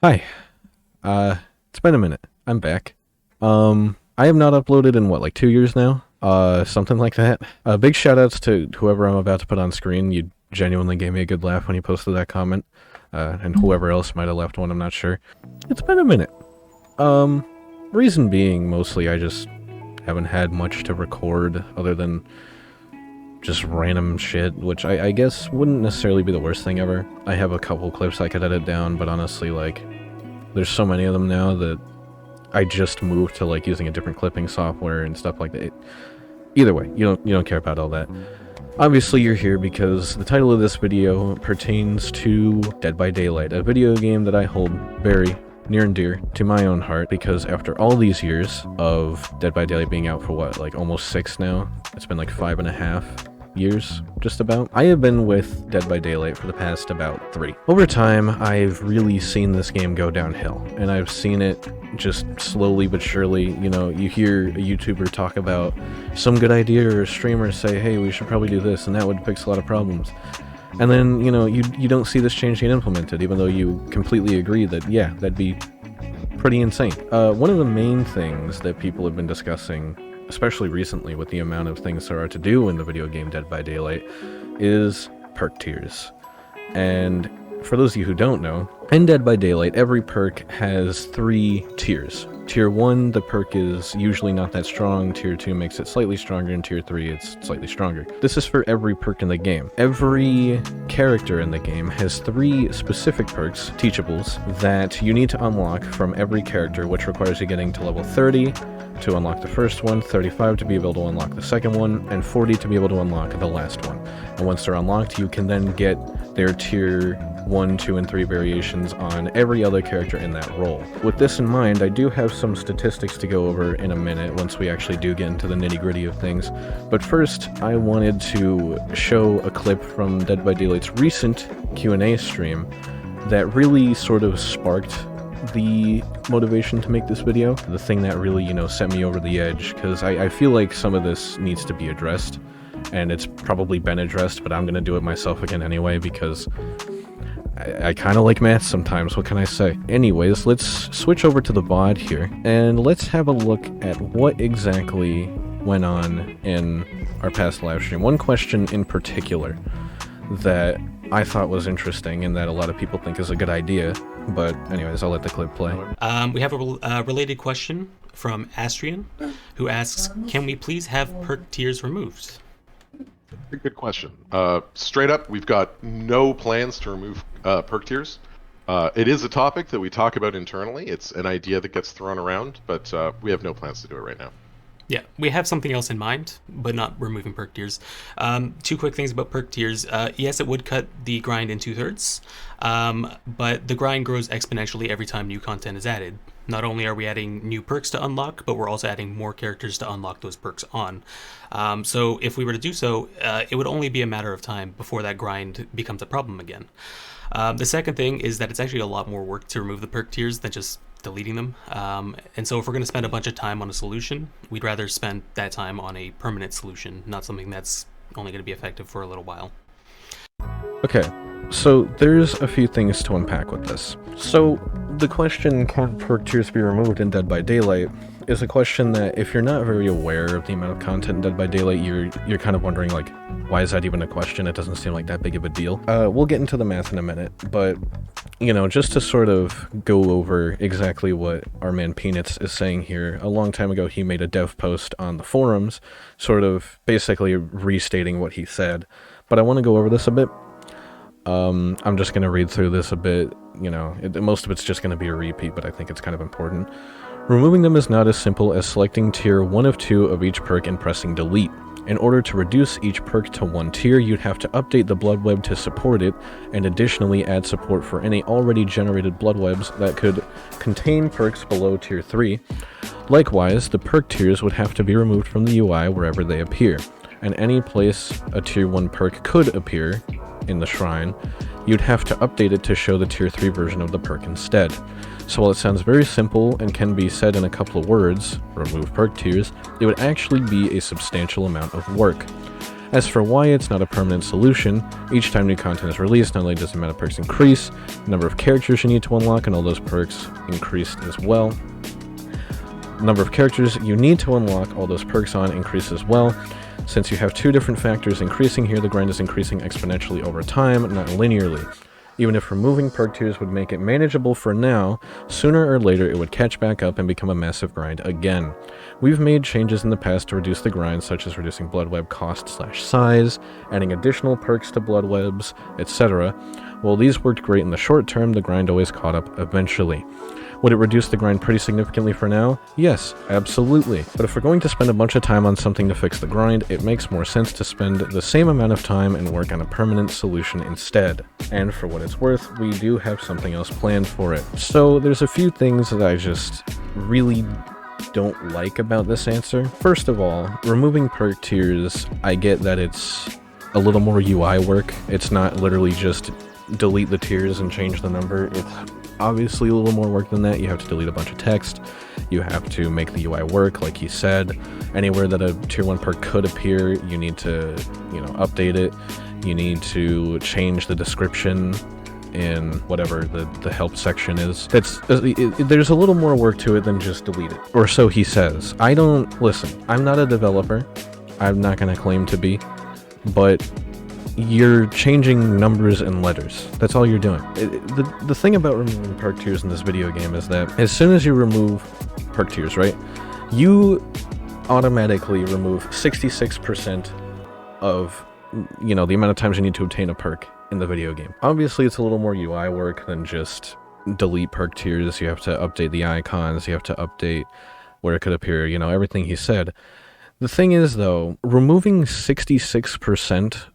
Hi. It's been a minute. I'm back. I have not uploaded in what, like 2 years now? Something like that. Big shout outs to whoever I'm about to put on screen. You genuinely gave me a good laugh when you posted that comment. And whoever else might have left one, I'm not sure. It's been a minute. Reason being, mostly I just haven't had much to record other than just random shit, which I guess wouldn't necessarily be the worst thing ever. I have a couple clips I could edit down, but honestly, like, there's so many of them now that I just moved to, like, using a different clipping software and stuff like that. Either way, you don't care about all that. Obviously, you're here because the title of this video pertains to Dead by Daylight, a video game that I hold very near and dear to my own heart, because after all these years of Dead by Daylight being out for what, like almost 6 now? It's been like 5.5 years, just about. I have been with Dead by Daylight for the past about 3. Over time, I've really seen this game go downhill, and I've seen it just slowly but surely. You know, you hear a YouTuber talk about some good idea, or a streamer say, hey, we should probably do this, and that would fix a lot of problems. And then, you know, you don't see this change get implemented, even though you completely agree that, yeah, that'd be pretty insane. One of the main things that people have been discussing, especially recently with the amount of things there are to do in the video game Dead by Daylight, is perk tiers. And for those of you who don't know, in Dead by Daylight, every perk has 3 tiers. Tier 1, the perk is usually not that strong, Tier 2 makes it slightly stronger, and Tier 3 it's slightly stronger. This is for every perk in the game. Every character in the game has 3 specific perks, Teachables, that you need to unlock from every character, which requires you getting to level 30 to unlock the first one, 35 to be able to unlock the second one, and 40 to be able to unlock the last one. And once they're unlocked, you can then get their Tier 1, 2, and 3 variations on every other character in that role. With this in mind, I do have some statistics to go over in a minute once we actually do get into the nitty-gritty of things. But first, I wanted to show a clip from Dead by Daylight's recent Q&A stream that really sort of sparked the motivation to make this video. The thing that really, you know, sent me over the edge, because I feel like some of this needs to be addressed, and it's probably been addressed, but I'm gonna do it myself again anyway, because I kind of like math sometimes, what can I say? Anyways, let's switch over to the VOD here, and let's have a look at what exactly went on in our past live stream. One question in particular that I thought was interesting and that a lot of people think is a good idea, but anyways, I'll let the clip play. We have a related question from Astrian, who asks, can we please have perk tiers removed? Good question. Straight up, we've got no plans to remove perk tiers. It is a topic that we talk about internally. It's an idea that gets thrown around, but we have no plans to do it right now. Yeah, we have something else in mind, but not removing perk tiers. 2 quick things about perk tiers. Yes, it would cut the grind in 2/3, but the grind grows exponentially every time new content is added. Not only are we adding new perks to unlock, but we're also adding more characters to unlock those perks on. So if we were to do so, it would only be a matter of time before that grind becomes a problem again. The second thing is that it's actually a lot more work to remove the perk tiers than just deleting them. And so if we're going to spend a bunch of time on a solution, we'd rather spend that time on a permanent solution, not something that's only going to be effective for a little while. Okay, so there's a few things to unpack with this. So the question, can perk tiers be removed in Dead by Daylight, is a question that if you're not very aware of the amount of content in Dead by Daylight, you're kind of wondering, like, why is that even a question? It doesn't seem like that big of a deal. We'll get into the math in a minute, but, you know, just to sort of go over exactly what our man Peanuts is saying here, a long time ago he made a dev post on the forums, sort of basically restating what he said, but I want to go over this a bit. I'm just going to read through this a bit, you know, most of it's just going to be a repeat, but I think it's kind of important. Removing them is not as simple as selecting tier 1 of 2 of each perk and pressing delete. In order to reduce each perk to 1 tier, you'd have to update the blood web to support it, and additionally add support for any already generated blood webs that could contain perks below tier 3. Likewise, the perk tiers would have to be removed from the UI wherever they appear, and any place a tier 1 perk could appear in the shrine, you'd have to update it to show the tier 3 version of the perk instead. So while it sounds very simple and can be said in a couple of words, remove perk tiers, it would actually be a substantial amount of work. As for why it's not a permanent solution, each time new content is released, not only does the amount of perks increase, the number of characters you need to unlock and all those perks increased as well. The number of characters you need to unlock all those perks on increase as well. Since you have two different factors increasing here, the grind is increasing exponentially over time, not linearly. Even if removing perk tiers would make it manageable for now, sooner or later it would catch back up and become a massive grind again. We've made changes in the past to reduce the grind, such as reducing blood web cost/size, adding additional perks to blood webs, etc. While these worked great in the short term, the grind always caught up eventually. Would it reduce the grind pretty significantly for now? Yes, absolutely. But if we're going to spend a bunch of time on something to fix the grind, it makes more sense to spend the same amount of time and work on a permanent solution instead. And for what it's worth, we do have something else planned for it. So there's a few things that I just really don't like about this answer. First of all, removing perk tiers, I get that it's a little more UI work. It's not literally just delete the tiers and change the number. It's obviously a little more work than that. You have to delete a bunch of text. You have to make the UI work, like he said. Anywhere that a tier 1 perk could appear, you need to, update it. You need to change the description in whatever the help section is. There's a little more work to it than just delete it. Or so he says. Listen, I'm not a developer. I'm not going to claim to be. But you're changing numbers and letters. That's all you're doing. The thing about removing perk tiers in this video game is that as soon as you remove perk tiers, right, you automatically remove 66% of, the amount of times you need to obtain a perk in the video game. Obviously, it's a little more UI work than just delete perk tiers. You have to update the icons. You have to update where it could appear, everything he said. The thing is, though, removing 66%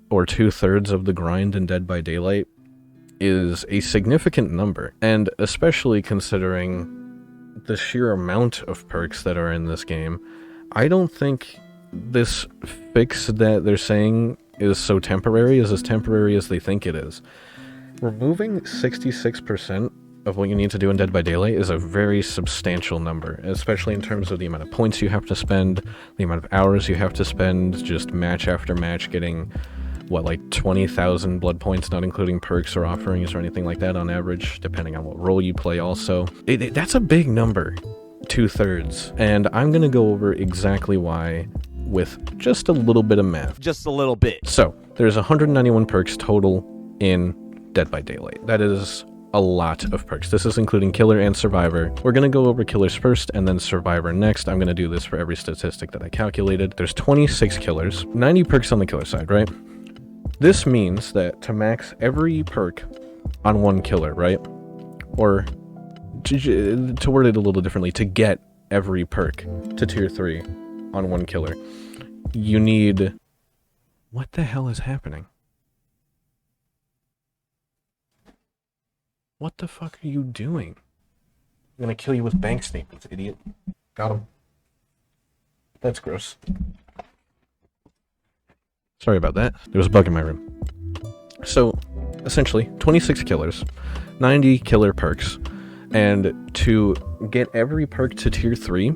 or 2/3 of the grind in Dead by Daylight is a significant number, and especially considering the sheer amount of perks that are in this game, I don't think this fix that they're saying is so temporary, is as temporary as they think it is. Removing 66% of what you need to do in Dead by Daylight is a very substantial number, especially in terms of the amount of points you have to spend, the amount of hours you have to spend just match after match getting 20,000 blood points, not including perks or offerings or anything like that on average, depending on what role you play also. That's a big number, 2/3, and I'm going to go over exactly why with just a little bit of math. Just a little bit. So, there's 191 perks total in Dead by Daylight. That is a lot of perks. This is including Killer and Survivor. We're going to go over Killers first and then Survivor next. I'm going to do this for every statistic that I calculated. There's 26 Killers, 90 perks on the Killer side, right? This means that to max every perk on one killer, right? Or to word it a little differently, to get every perk to tier 3 on one killer, you need... What the hell is happening? What the fuck are you doing? I'm gonna kill you with bank statements, idiot. Got him. That's gross. Sorry about that. There was a bug in my room. So, essentially, 26 killers, 90 killer perks, and to get every perk to tier 3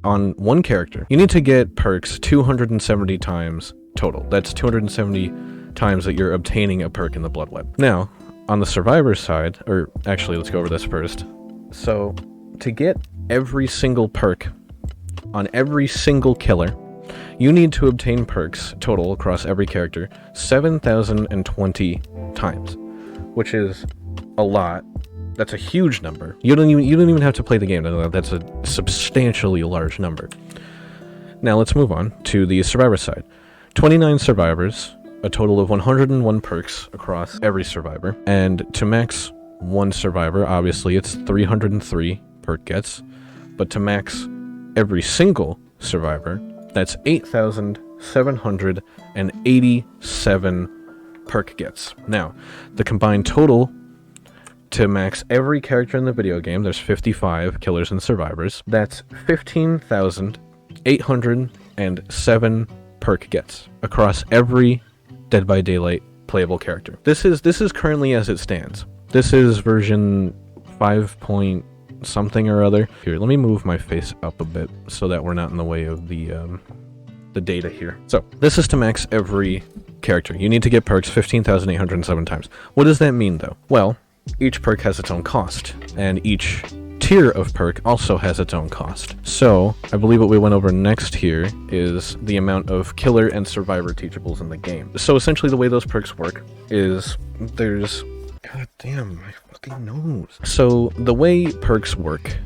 on one character, you need to get perks 270 times total. That's 270 times that you're obtaining a perk in the blood web. Now, on the Survivor side, or actually, let's go over this first. So, to get every single perk on every single killer, you need to obtain perks total across every character 7,020 times, which is a lot. That's a huge number. You don't even have to play the game to know that that's a substantially large number. Now let's move on to the Survivor side. 29 survivors, a total of 101 perks across every survivor, and to max one survivor, obviously it's 303 perk gets, but to max every single survivor, that's 8,787 perk gets. Now, the combined total to max every character in the video game, there's 55 killers and survivors, that's 15,807 perk gets across every Dead by Daylight playable character. This is currently as it stands. This is version 5 point something or other. Here, let me move my face up a bit so that we're not in the way of the the data here. So this is to max every character. You need to get perks 15,807 times. What does that mean though? Well, each perk has its own cost, and each tier of perk also has its own cost. So I believe what we went over next here is the amount of killer and survivor teachables in the game. So essentially the way those perks work is there's... God damn, my fucking nose. So the way perks work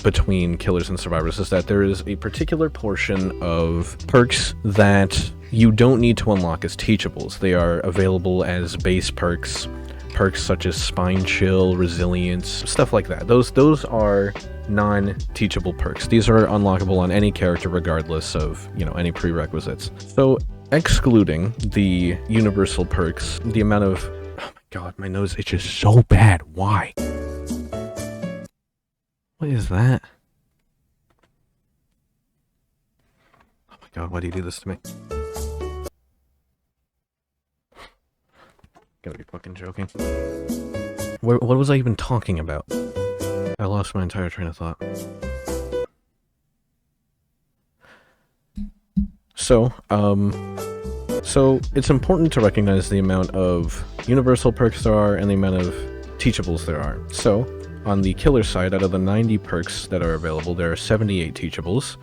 between killers and survivors is that there is a particular portion of perks that you don't need to unlock as teachables. They are available as base perks. Perks such as Spine Chill, Resilience, stuff like that. Those are non-teachable perks. These are unlockable on any character regardless of, any prerequisites. So, excluding the universal perks, the amount of... Oh my god, my nose itches so bad. Why? What is that? Oh my god, why do you do this to me? Gotta be fucking joking. What was I even talking about? I lost my entire train of thought. So it's important to recognize the amount of universal perks there are and the amount of teachables there are. So, on the killer side, out of the 90 perks that are available, there are 78 teachables,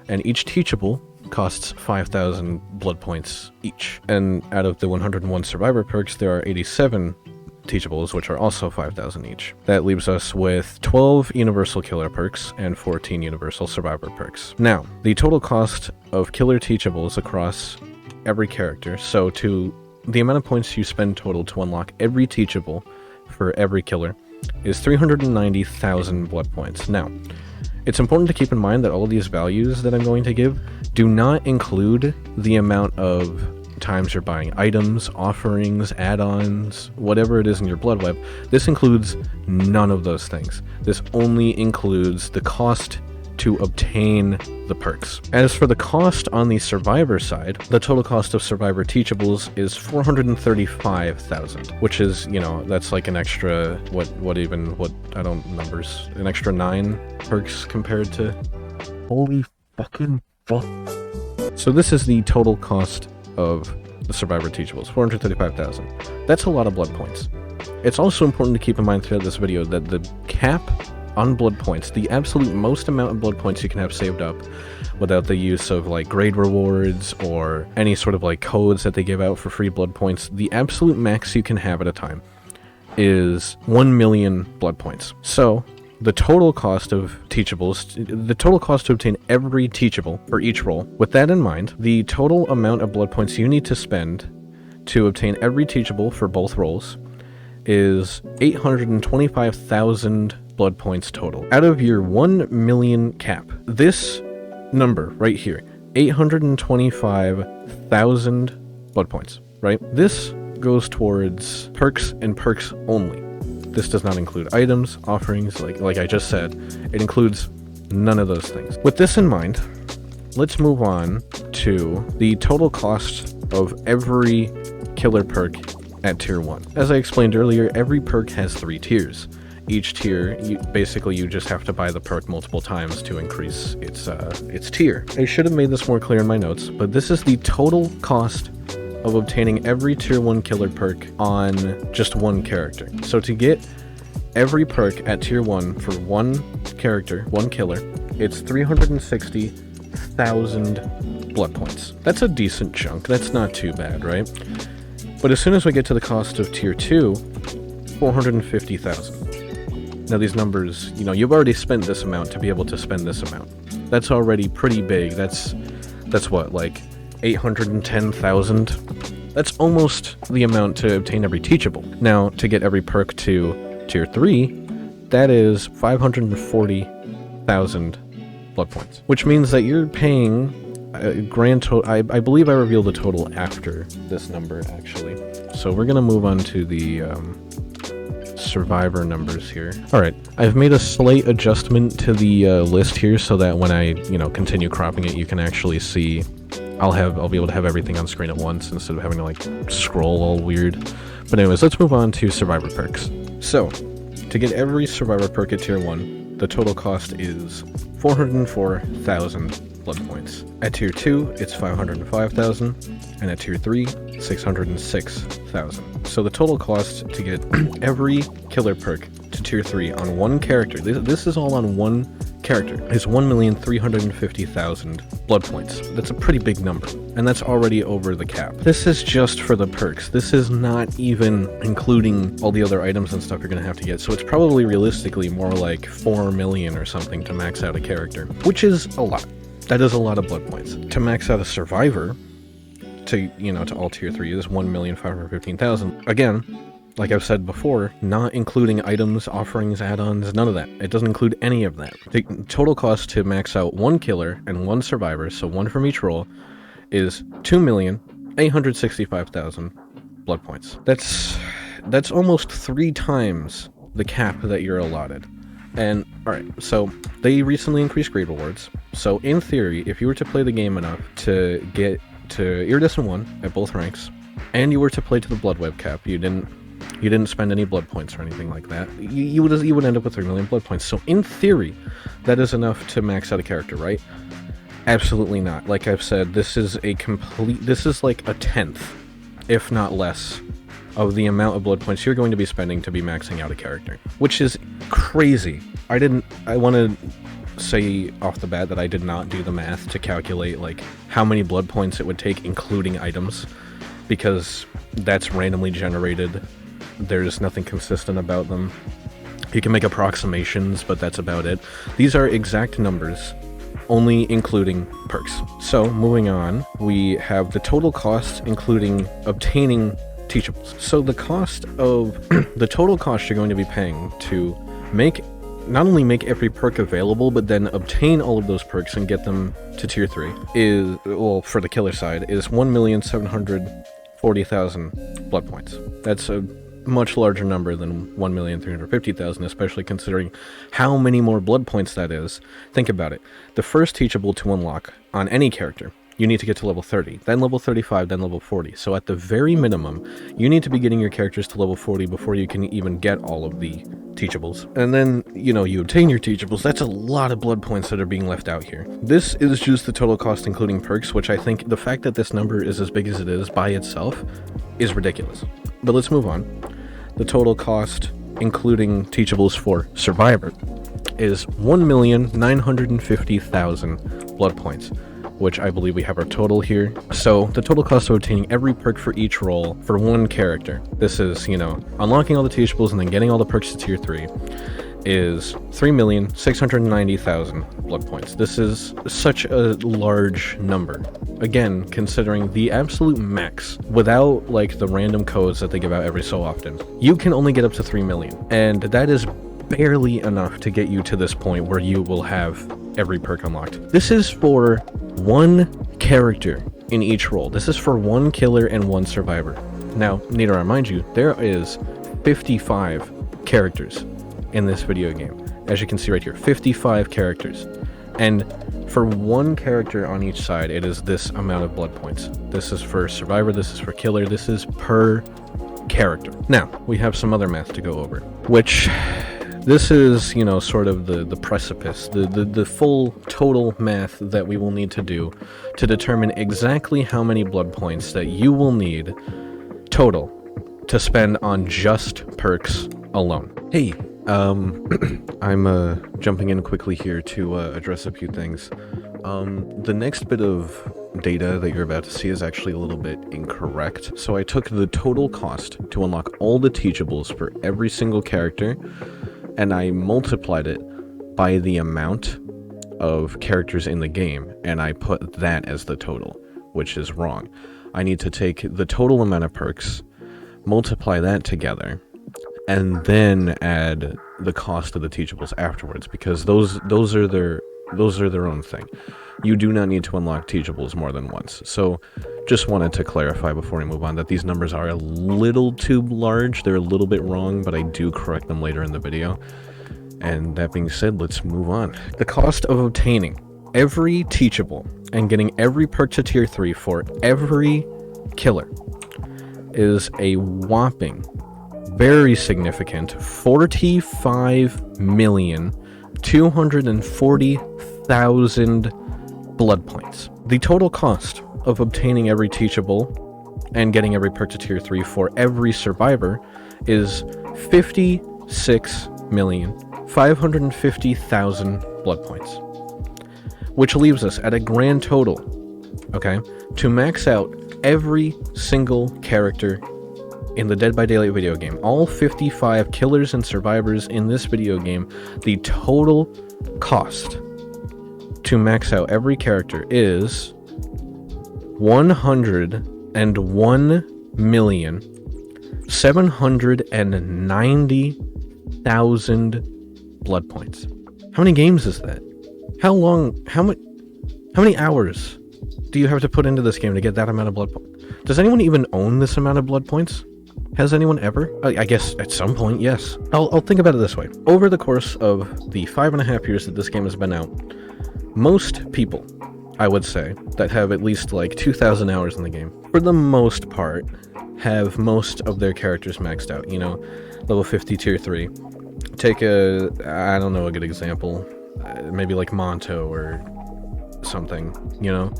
and each teachable costs 5,000 blood points each. And out of the 101 survivor perks, there are 87 teachables, which are also 5,000 each. That leaves us with 12 universal killer perks and 14 universal survivor perks. Now, the total cost of killer teachables across every character, so to the amount of points you spend total to unlock every teachable for every killer, is 390,000 blood points. Now, it's important to keep in mind that all of these values that I'm going to give do not include the amount of times you're buying items, offerings, add-ons, whatever it is in your blood web. This includes none of those things. This only includes the cost to obtain the perks. As for the cost on the survivor side, the total cost of survivor teachables is 435,000, which is, that's like an extra, an extra 9 perks compared to... Holy fucking fuck. So this is the total cost of the survivor teachables, 435,000. That's a lot of blood points. It's also important to keep in mind throughout this video that the cap on blood points, the absolute most amount of blood points you can have saved up without the use of grade rewards or any sort of codes that they give out for free blood points, the absolute max you can have at a time is 1 million blood points. So the total cost of teachables, the total cost to obtain every teachable for each role, with that in mind, the total amount of blood points you need to spend to obtain every teachable for both roles is 825,000 blood points total. Out of your 1 million cap, this number right here, 825,000 blood points, right? This goes towards perks and perks only. This does not include items, offerings, like I just said. It includes none of those things. With this in mind, let's move on to the total cost of every killer perk at tier 1. As I explained earlier, every perk has 3 tiers. Each tier, you just have to buy the perk multiple times to increase its tier. I should have made this more clear in my notes, but this is the total cost of obtaining every tier 1 killer perk on just one character. So to get every perk at tier 1 for one character, one killer, it's 360,000 blood points. That's a decent chunk. That's not too bad, right? But as soon as we get to the cost of tier 2, 450,000. Now these numbers, you've already spent this amount to be able to spend this amount. That's already pretty big. That's what, 810,000? That's almost the amount to obtain every teachable. Now, to get every perk to tier 3, that is 540,000 blood points. Which means that you're paying a grand total. I believe I revealed the total after this number, actually. So we're gonna move on to the survivor numbers here. Alright, I've made a slight adjustment to the list here so that when I, continue cropping it, you can actually see I'll be able to have everything on screen at once instead of having to scroll all weird. But anyways, let's move on to survivor perks. So, to get every survivor perk at tier 1, the total cost is 404,000 blood points. At tier 2, it's 505,000, and at tier 3, 606,000. So the total cost to get every killer perk to tier 3 on one character, this is all on one character, is 1,350,000 blood points. That's a pretty big number, and that's already over the cap. This is just for the perks. This is not even including all the other items and stuff you're gonna have to get, so it's probably realistically more like 4 million or something to max out a character, which is a lot. That is a lot of blood points. To max out a survivor, to all tier 3 is 1,515,000. Again, like I've said before, not including items, offerings, add-ons, none of that. It doesn't include any of that. The total cost to max out one killer and one survivor, so one from each role, is 2,865,000 blood points. That's almost 3 times the cap that you're allotted. And, alright, so they recently increased grade rewards. So in theory, if you were to play the game enough to get to Iridescent 1 at both ranks, and you were to play to the Blood Web cap, you didn't spend any blood points or anything like that, you would end up with 3 million blood points. So in theory, that is enough to max out a character, right? Absolutely not. Like I've said, this is like a tenth, if not less, of the amount of blood points you're going to be spending to be maxing out a character, which is crazy. I want to say off the bat that I did not do the math to calculate like how many blood points it would take, including items, because that's randomly generated. There's nothing consistent about them. You can make approximations, but that's about it. These are exact numbers, only including perks. So, moving on, we have the total cost, including obtaining Teachables. So the total cost you're going to be paying to not only make every perk available, but then obtain all of those perks and get them to tier 3 is, well, for the killer side, is 1,740,000 blood points. That's a much larger number than 1,350,000, especially considering how many more blood points that is. Think about it. The first teachable to unlock on any character, you need to get to level 30, then level 35, then level 40. So at the very minimum, you need to be getting your characters to level 40 before you can even get all of the teachables. And then, you obtain your teachables. That's a lot of blood points that are being left out here. This is just the total cost including perks, which I think the fact that this number is as big as it is by itself is ridiculous. But let's move on. The total cost including teachables for Survivor is 1,950,000 blood points, which I believe we have our total here. So the total cost of obtaining every perk for each role for one character, this is, unlocking all the teachables and then getting all the perks to tier 3, is 3,690,000 blood points. This is such a large number. Again, considering the absolute max, without like the random codes that they give out every so often, you can only get up to 3 million. And that is barely enough to get you to this point where you will have every perk unlocked. This is for one character in each role. This is for one killer and one survivor. Now, need to remind you, there is 55 characters in this video game. As you can see right here, 55 characters. And for one character on each side, it is this amount of blood points. This is for survivor, this is for killer, this is per character. Now, we have some other math to go over, which this is, sort of the precipice, the full total math that we will need to do to determine exactly how many blood points that you will need total to spend on just perks alone. Hey, I'm jumping in quickly here to address a few things. The next bit of data that you're about to see is actually a little bit incorrect. So I took the total cost to unlock all the teachables for every single character, and I multiplied it by the amount of characters in the game, and I put that as the total, which is wrong. I need to take the total amount of perks, multiply that together, and then add the cost of the teachables afterwards, because those are their own thing. You do not need to unlock teachables more than once. So just wanted to clarify before we move on that these numbers are a little too large. They're a little bit wrong, but I do correct them later in the video. And that being said, let's move on. The cost of obtaining every teachable and getting every perk to tier 3 for every killer is a whopping, very significant 45,240,000 blood points. The total cost of obtaining every teachable and getting every perk to tier 3 for every survivor is 56,550,000 blood points, which leaves us at a grand total, okay, to max out every single character in the Dead by Daylight video game, all 55 killers and survivors in this video game. The total cost to max out every character is 101,790,000 blood points. How many games is that? How many hours do you have to put into this game to get that amount of blood points? Does anyone even own this amount of blood points? Has anyone ever? I guess at some point, yes. I'll think about it this way. over the course of the 5.5 years that this game has been out, most people, I would say, that have at least like 2,000 hours in the game, for the most part, have most of their characters maxed out, you know, level 50 tier 3. Take I don't know, a good example, maybe like Monto or something, you know.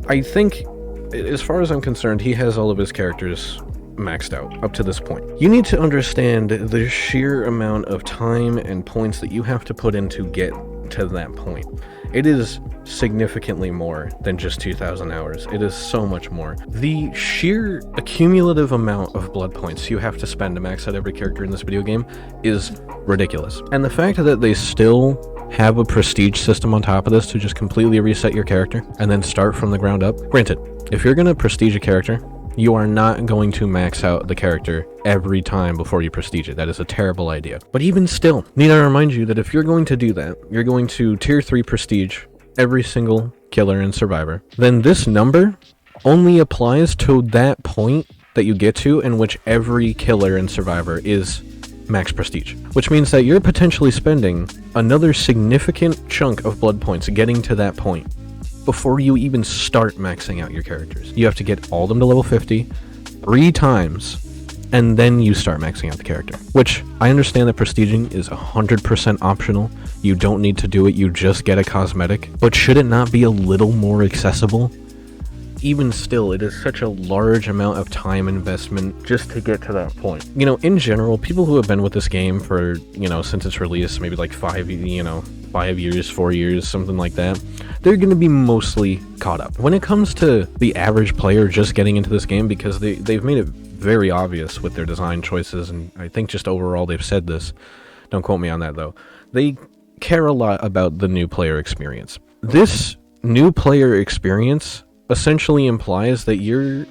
I think, as far as I'm concerned, he has all of his characters maxed out up to this point. You need to understand the sheer amount of time and points that you have to put in to get to that point. It is significantly more than just 2,000 hours. It is so much more. The sheer accumulative amount of blood points you have to spend to max out every character in this video game is ridiculous. And the fact that they still have a prestige system on top of this to just completely reset your character and then start from the ground up. Granted, if you're going to prestige a character, you are not going to max out the character every time before you prestige it. That is a terrible idea. But even still, need I remind you that if you're going to do that, you're going to tier 3 prestige every single killer and survivor, then this number only applies to that point that you get to in which every killer and survivor is max prestige, which means that you're potentially spending another significant chunk of blood points getting to that point before you even start maxing out your characters. You have to get all of them to level 50 3 times, and then you start maxing out the character, which I understand that prestiging is 100% optional. You don't need to do it, you just get a cosmetic, but should it not be a little more accessible? Even still, it is such a large amount of time investment just to get to that point. You know, in general, people who have been with this game for, you know, since its release, maybe like 5 years, 4 years, something like that, they're going to be mostly caught up. When it comes to the average player just getting into this game, because they've made it very obvious with their design choices, and I think just overall they've said this, don't quote me on that though, they care a lot about the new player experience. This new player experience essentially implies that you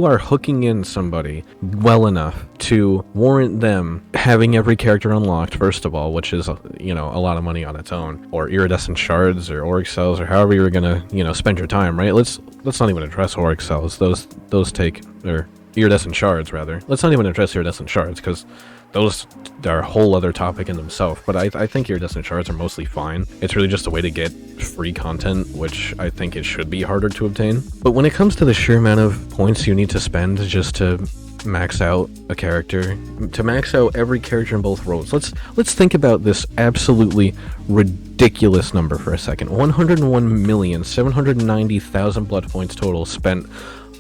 are hooking in somebody well enough to warrant them having every character unlocked, first of all, which is, you know, a lot of money on its own, or iridescent shards or auric cells, or however you're gonna, you know, spend your time, right? Let's not even address auric cells. Those take, or iridescent shards rather. Let's not even address iridescent shards, because those are a whole other topic in themselves, but I think iridescent shards are mostly fine. It's really just a way to get free content, which I think it should be harder to obtain. But when it comes to the sheer amount of points you need to spend just to max out a character, to max out every character in both roles, let's think about this absolutely ridiculous number for a second. 101,790,000 blood points total spent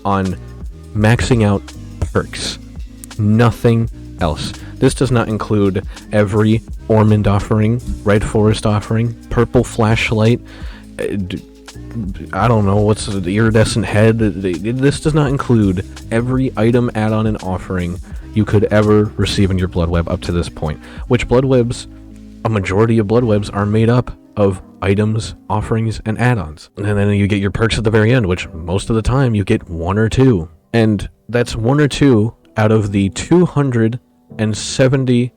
on maxing out perks. Nothing else. This does not include every Ormond offering, Red Forest offering, Purple Flashlight, I don't know, what's the iridescent head. This does not include every item, add-on, and offering you could ever receive in your blood web up to this point, which blood webs, a majority of blood webs are made up of items, offerings, and add-ons. And then you get your perks at the very end, which most of the time you get 1 or 2. And that's 1 or 2 out of the 270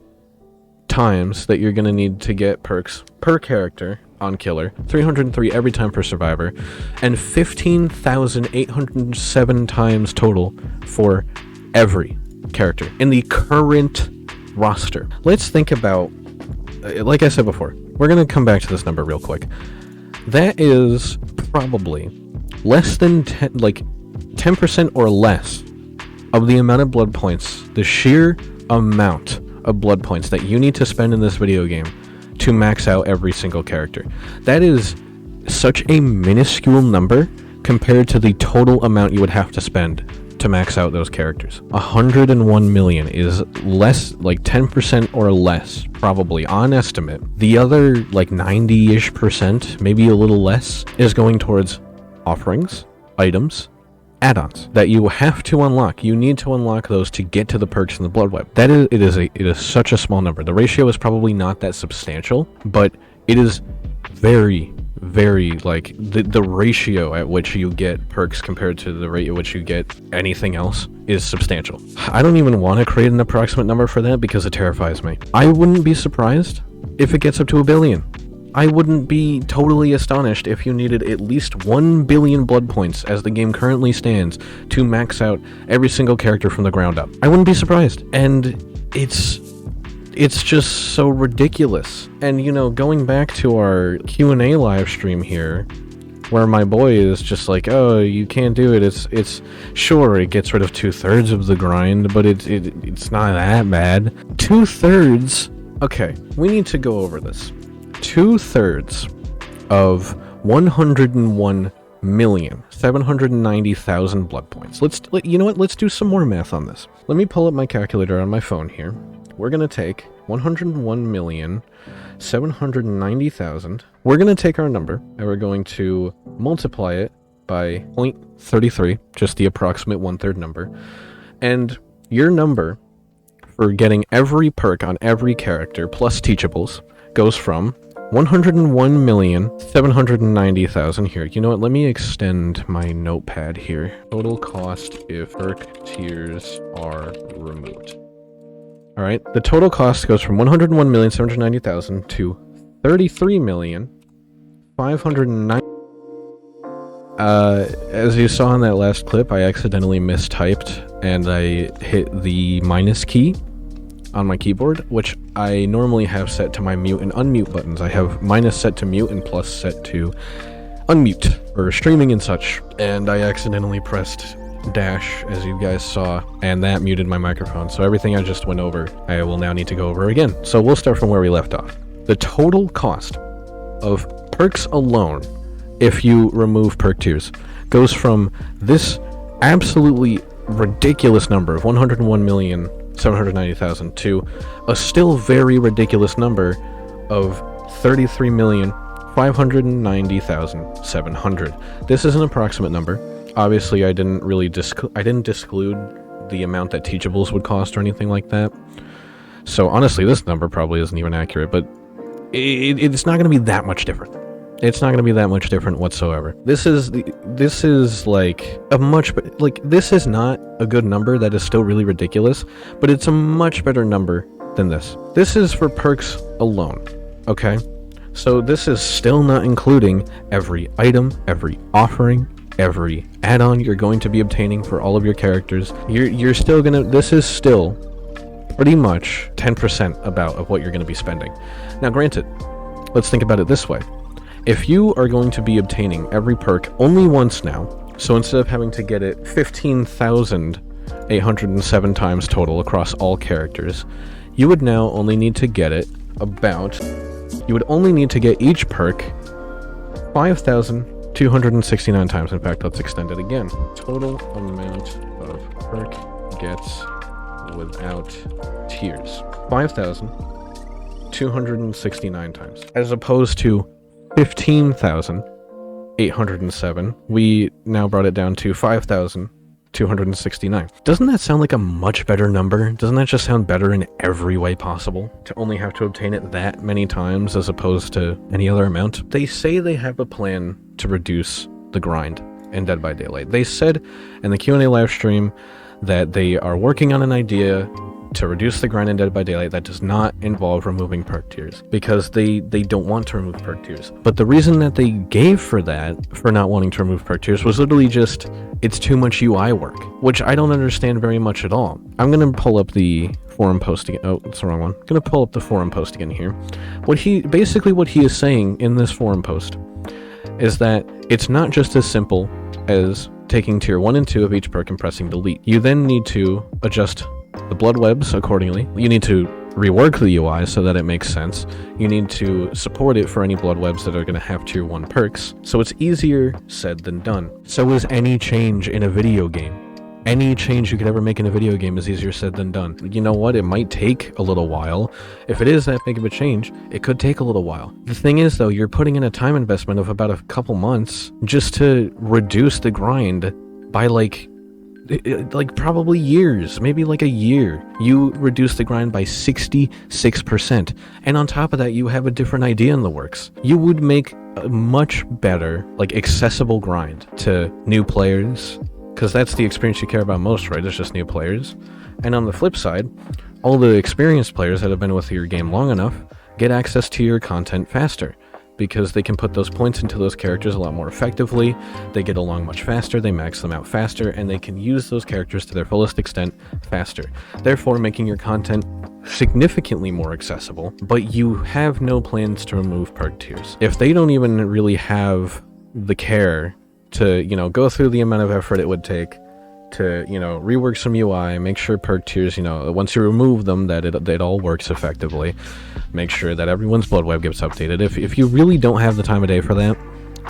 times that you're going to need to get perks per character on killer, 303 every time per survivor, and 15,807 times total for every character in the current roster. Let's think about, like I said before, we're going to come back to this number real quick. That is probably less than 10% or less of the amount of blood points, the sheer amount of blood points that you need to spend in this video game to max out every single character. That is such a minuscule number compared to the total amount you would have to spend to max out those characters. 101 million is less, like 10% or less, probably on estimate. The other like 90-ish percent, maybe a little less, is going towards offerings, items, add-ons that you have to unlock. You need to unlock those to get to the perks in the Blood Web. It is such a small number. The ratio is probably not that substantial, but it is very, very, like, the ratio at which you get perks compared to the rate at which you get anything else is substantial. I don't even want to create an approximate number for that because it terrifies me. I wouldn't be surprised if it gets up to 1 billion. I wouldn't be totally astonished if you needed at least 1 billion blood points as the game currently stands to max out every single character from the ground up. I wouldn't be surprised. And it's just so ridiculous. And, you know, going back to our Q&A live stream here, where my boy is just like, oh, you can't do it. It's sure, it gets rid of 2/3 of the grind, but it's not that bad. 2/3? Okay, we need to go over this. 2/3 of 101,790,000 blood points. You know what? Let's do some more math on this. Let me pull up my calculator on my phone here. We're going to take 101,790,000. We're going to take our number and we're going to multiply it by 0.33, just the approximate 1/3 number. And your number for getting every perk on every character plus teachables goes from 101,790,000 here. You know what? Let me extend my notepad here. Total cost if perk tiers are removed. All right, the total cost goes from 101,790,000 to 33,509,000. As you saw in that last clip, I accidentally mistyped and I hit the minus key on my keyboard, which I normally have set to my mute and unmute buttons. I have minus set to mute and plus set to unmute or streaming and such, and I accidentally pressed dash, as you guys saw, and that muted my microphone. So everything I just went over, I will now need to go over again. So we'll start from where we left off. The total cost of perks alone, if you remove perk tiers, goes from this absolutely ridiculous number of 101,790,000 to a still very ridiculous number of 33,590,700. This is an approximate number. Obviously, I didn't really disclude the amount that Teachables would cost or anything like that. So honestly, this number probably isn't even accurate, but it's not going to be that much different. It's not going to be that much different whatsoever. This is like a much, like, this is not a good number. That is still really ridiculous, but it's a much better number than this. This is for perks alone, okay? So this is still not including every item, every offering, every add-on you're going to be obtaining for all of your characters. You're still gonna, this is still pretty much 10% about of what you're gonna be spending. Now granted, let's think about it this way. If you are going to be obtaining every perk only once now, so instead of having to get it 15,807 times total across all characters, you would now only need to get it you would only need to get each perk 5,269 times. In fact, let's extend it again. Total amount of perk gets without tiers. 5,269 times. As opposed to 15,807. We now brought it down to 5,269. Doesn't that sound like a much better number? Doesn't that just sound better in every way possible? To only have to obtain it that many times as opposed to any other amount? They say they have a plan to reduce the grind in Dead by Daylight. They said in the Q&A live stream that they are working on an idea to reduce the grind in Dead by Daylight that does not involve removing perk tiers, because they don't want to remove perk tiers. But the reason that they gave for not wanting to remove perk tiers was literally just, it's too much UI work, which I don't understand very much at all. I'm gonna pull up the forum post again. Oh, it's the wrong one. I'm gonna pull up the forum post again here. What he is saying in this forum post is that it's not just as simple as taking tier 1 and 2 of each perk and pressing delete. You then need to adjust the blood webs accordingly. You need to rework the UI so that it makes sense. You need to support it for any blood webs that are going to have tier 1 perks. So it's easier said than done. So is any change in a video game. Any change you could ever make in a video game is easier said than done. You know what? It might take a little while. If it is that big of a change, it could take a little while. The thing is, though, you're putting in a time investment of about a couple months just to reduce the grind by like probably years, maybe like a year. You reduce the grind by 66%. And on top of that, you have a different idea in the works. You would make a much better, like, accessible grind to new players, because that's the experience you care about most, right? It's just new players. And on the flip side, all the experienced players that have been with your game long enough get access to your content faster, because they can put those points into those characters a lot more effectively. They get along much faster, they max them out faster, and they can use those characters to their fullest extent faster, therefore making your content significantly more accessible. But you have no plans to remove perk tiers. If they don't even really have the care to, you know, go through the amount of effort it would take to, you know, rework some UI, make sure perk tiers, you know, once you remove them, that it all works effectively, make sure that everyone's blood web gets updated. If you really don't have the time of day for that,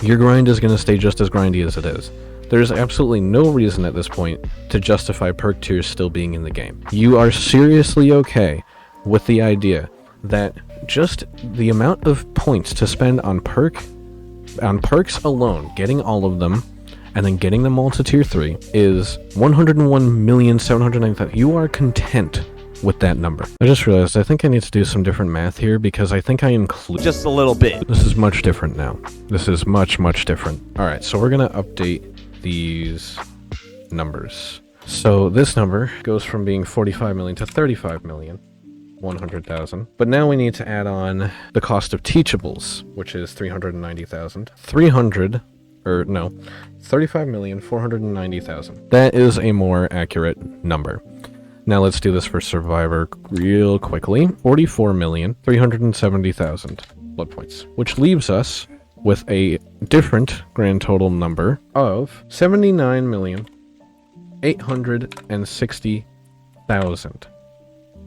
your grind is going to stay just as grindy as it is. There's absolutely no reason at this point to justify perk tiers still being in the game. You are seriously okay with the idea that just the amount of points to spend on perks alone, getting all of them, and then getting them all to tier 3 is 101,790,000. You are content with that number. I just realized I think I need to do some different math here, because I think I include just a little bit. This is much different now. This is much different. Alright, so we're gonna update these numbers. So this number goes from being 45 million to 35 million. 100,000. But now we need to add on the cost of Teachables, which is 390,000. 35,490,000. That is a more accurate number. Now let's do this for Survivor real quickly. 44,370,000 blood points, which leaves us with a different grand total number of 79,860,000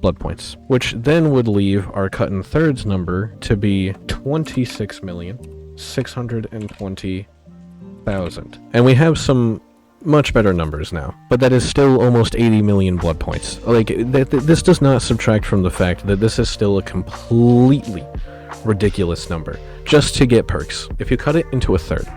blood points, which then would leave our cut in thirds number to be 26,620,000. And we have some much better numbers now, but that is still almost 80 million blood points. Like, this does not subtract from the fact that this is still a completely ridiculous number just to get perks. If you cut it into a third,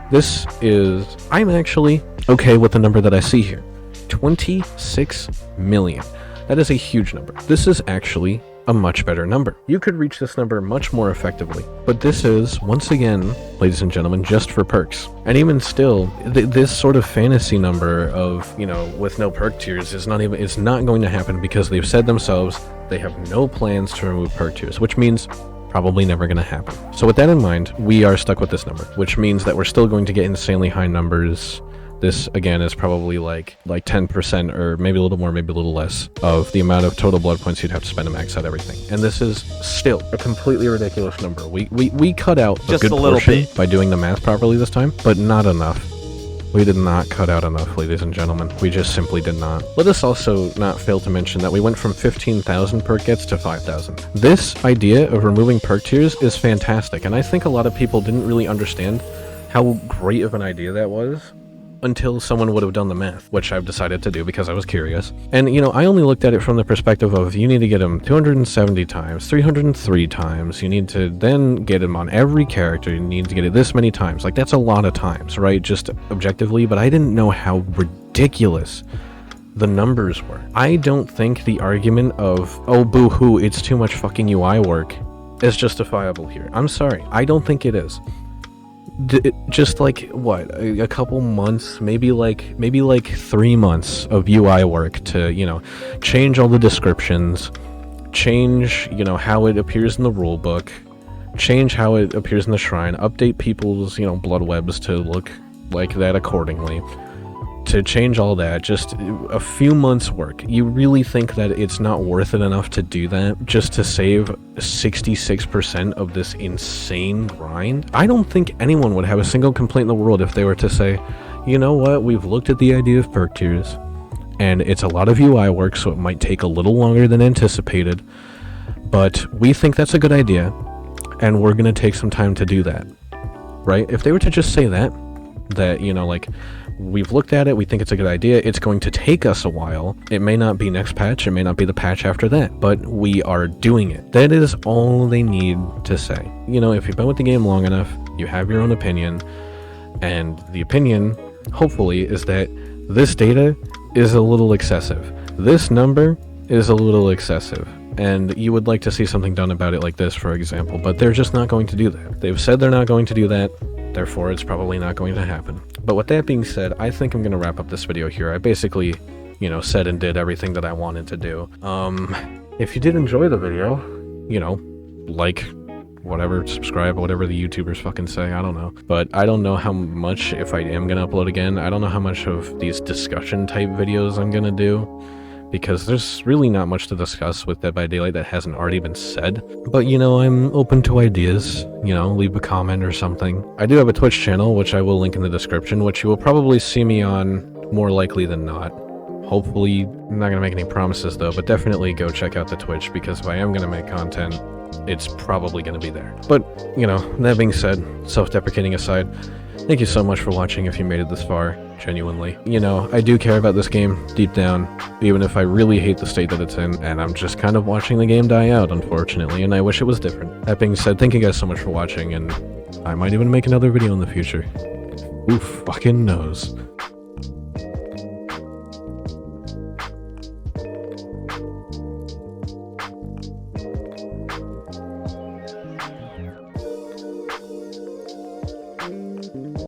I'm actually okay with the number that I see here. 26 million. That is a huge number. This is actually a much better number. You could reach this number much more effectively, but this is, once again, ladies and gentlemen, just for perks. And even still, this sort of fantasy number of, you know, with no perk tiers it's not going to happen, because they've said themselves they have no plans to remove perk tiers, which means probably never going to happen. So with that in mind, we are stuck with this number, which means that we're still going to get insanely high numbers. This, again, is probably like 10%, or maybe a little more, maybe a little less, of the amount of total blood points you'd have to spend to max out everything. And this is still a completely ridiculous number. We cut out just a good a little portion bit by doing the math properly this time, but not enough. We did not cut out enough, ladies and gentlemen. We just simply did not. Let us also not fail to mention that we went from 15,000 perk gets to 5,000. This idea of removing perk tiers is fantastic, and I think a lot of people didn't really understand how great of an idea that was until someone would have done the math, which I've decided to do because I was curious. And, you know, I only looked at it from the perspective of, you need to get them 270 times, 303 times, you need to then get them on every character, you need to get it this many times. Like, that's a lot of times, right? Just objectively, but I didn't know how ridiculous the numbers were. I don't think the argument of, oh, boo-hoo, it's too much fucking UI work, is justifiable here. I'm sorry, I don't think it is. Just like, what, a couple months, maybe like 3 months of UI work to, you know, change all the descriptions, change, you know, how it appears in the rulebook, change how it appears in the shrine, update people's, you know, blood webs to look like that accordingly, to change all that, just a few months work. You really think that it's not worth it enough to do that just to save 66% of this insane grind? I don't think anyone would have a single complaint in the world if they were to say, you know what, we've looked at the idea of perk tiers, and it's a lot of UI work, so it might take a little longer than anticipated, but we think that's a good idea, and we're going to take some time to do that, right? If they were to just say that, you know, like, we've looked at it, we think it's a good idea, it's going to take us a while, it may not be next patch, it may not be the patch after that, but we are doing it. That is all they need to say. You know, if you've been with the game long enough, you have your own opinion, and the opinion, hopefully, is that this data is a little excessive. This number is a little excessive, and you would like to see something done about it, like this, for example, but they're just not going to do that. They've said they're not going to do that, therefore it's probably not going to happen. But with that being said, I think I'm going to wrap up this video here. I basically, you know, said and did everything that I wanted to do. If you did enjoy the video, you know, like, whatever, subscribe, whatever the YouTubers fucking say, I don't know. But I don't know how much, if I am gonna upload again, I don't know how much of these discussion type videos I'm gonna do, because there's really not much to discuss with Dead by Daylight that hasn't already been said. But, you know, I'm open to ideas, you know, leave a comment or something. I do have a Twitch channel, which I will link in the description, which you will probably see me on more likely than not. Hopefully, I'm not gonna make any promises though, but definitely go check out the Twitch, because if I am gonna make content, it's probably going to be there. But, you know, that being said, self-deprecating aside, thank you so much for watching if you made it this far, genuinely. You know, I do care about this game deep down, even if I really hate the state that it's in, and I'm just kind of watching the game die out, unfortunately, and I wish it was different. That being said, thank you guys so much for watching, and I might even make another video in the future. Who fucking knows?